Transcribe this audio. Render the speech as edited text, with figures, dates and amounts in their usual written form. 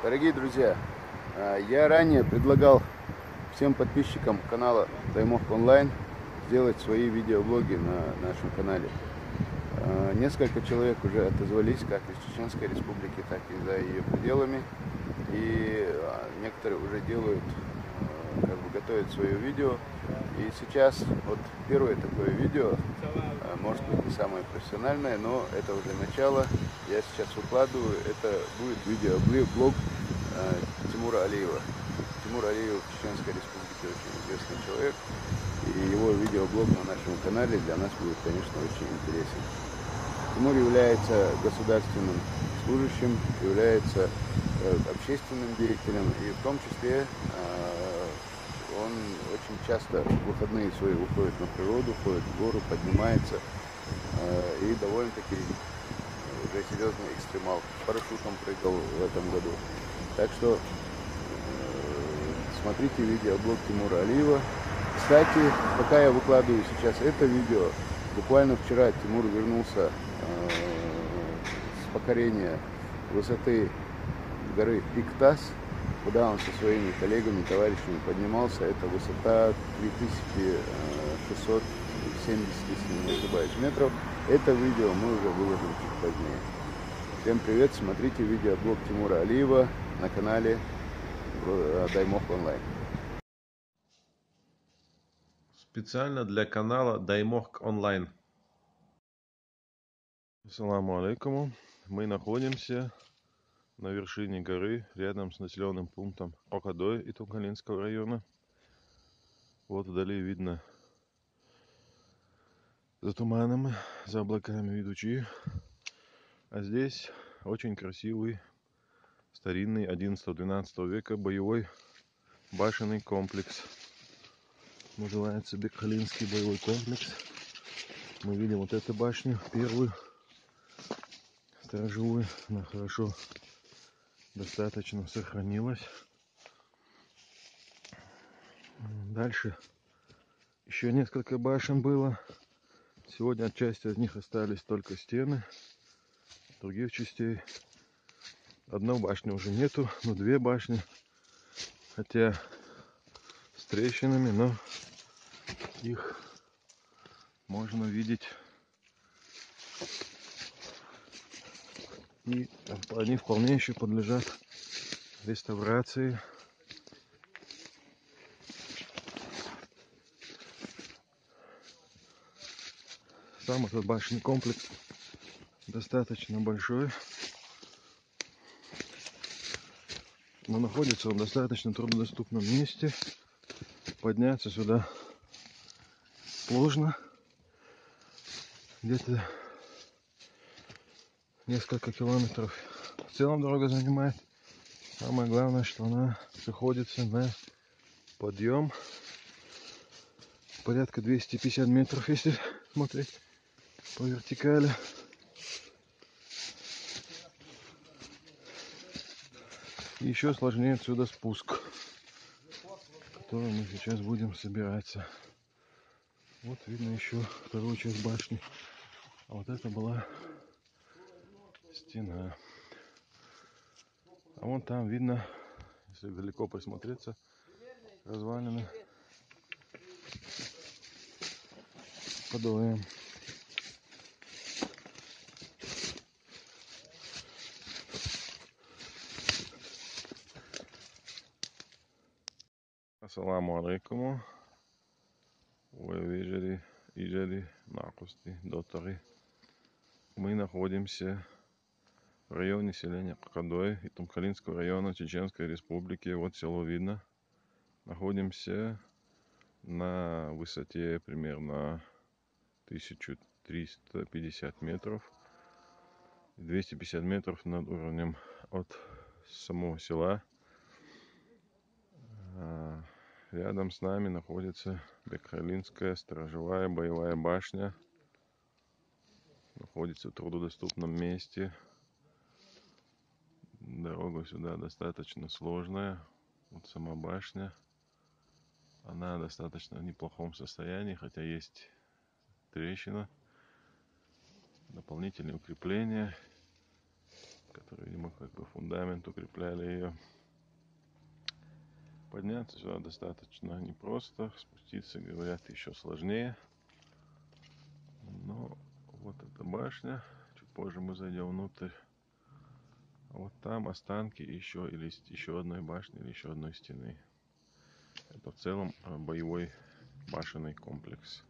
Дорогие друзья, я ранее предлагал всем подписчикам канала Даймовк Онлайн сделать свои видеоблоги на нашем канале. Несколько человек уже отозвались как из Чеченской Республики, так и за ее пределами. И некоторые уже делают, готовят свое видео. И сейчас вот первое такое видео, может быть не самое профессиональное, но это уже начало. Я сейчас выкладываю, это будет видеоблог Тимура Алиева. Тимур Алиев в Чеченской Республике очень известный человек. И его видеоблог на нашем канале для нас будет, конечно, очень интересен. Тимур является государственным служащим, является общественным деятелем, и в том числе он очень часто в выходные свои уходит на природу, ходит в гору, поднимается, и довольно-таки уже серьезный экстремал. С парашютом прыгал в этом году. Так что смотрите видеоблог Тимура Алиева. Кстати, пока я выкладываю сейчас это видео, буквально вчера Тимур вернулся с покорения высоты горы Иктас, куда он со своими коллегами, товарищами поднимался. Это высота 3670, если не ошибаюсь, метров. Это видео мы уже выложим чуть позднее. Всем привет, смотрите видеоблог Тимура Алиева на канале Даймовк Онлайн. Специально для канала Даймовк Онлайн. Ассаламу алейкуму. Мы находимся на вершине горы, рядом с населенным пунктом Окадой и Тукалинского района. Вот вдали видно за туманами, за облаками ведучи. А здесь очень красивый старинный 11-12 века боевой башенный комплекс. Называется Бекхалинский боевой комплекс. Мы видим вот эту башню, первую, сторожевую. Она хорошо, достаточно сохранилась. Дальше еще несколько башен было. Сегодня от части из них остались только стены. Других частей одной башни уже нету, но две башни. Хотя с трещинами, но их можно видеть. И они вполне еще подлежат реставрации. Сам этот башенный комплекс достаточно большой, но находится он в достаточно труднодоступном месте. Подняться сюда сложно. Где-то несколько километров в целом дорога занимает. Самое главное, что она приходится на подъем. Порядка 250 метров, если смотреть по вертикали. И еще сложнее отсюда спуск, который мы сейчас будем собираться. Вот видно еще вторую часть башни. А вот это была стена. А вон там видно, если далеко присмотреться, развалины подоем. Ассаламу алейкуму. Вы видели накости, доторы. Мы находимся в районе селения Окадой и Тумкалинского района Чеченской Республики. Вот село видно. Находимся на высоте примерно 1350 метров. 250 метров над уровнем от самого села. Рядом с нами находится Бекхалинская сторожевая боевая башня. Находится в труднодоступном месте. Дорога сюда достаточно сложная. Вот сама башня. Она достаточно в неплохом состоянии, хотя есть трещина. Дополнительные укрепления. которые, видимо, как бы фундамент укрепляли ее. Подняться сюда достаточно непросто, спуститься, говорят, еще сложнее. Но вот эта башня, чуть позже мы зайдем внутрь. А вот там останки еще одной башни или еще одной стены. Это в целом боевой башенный комплекс.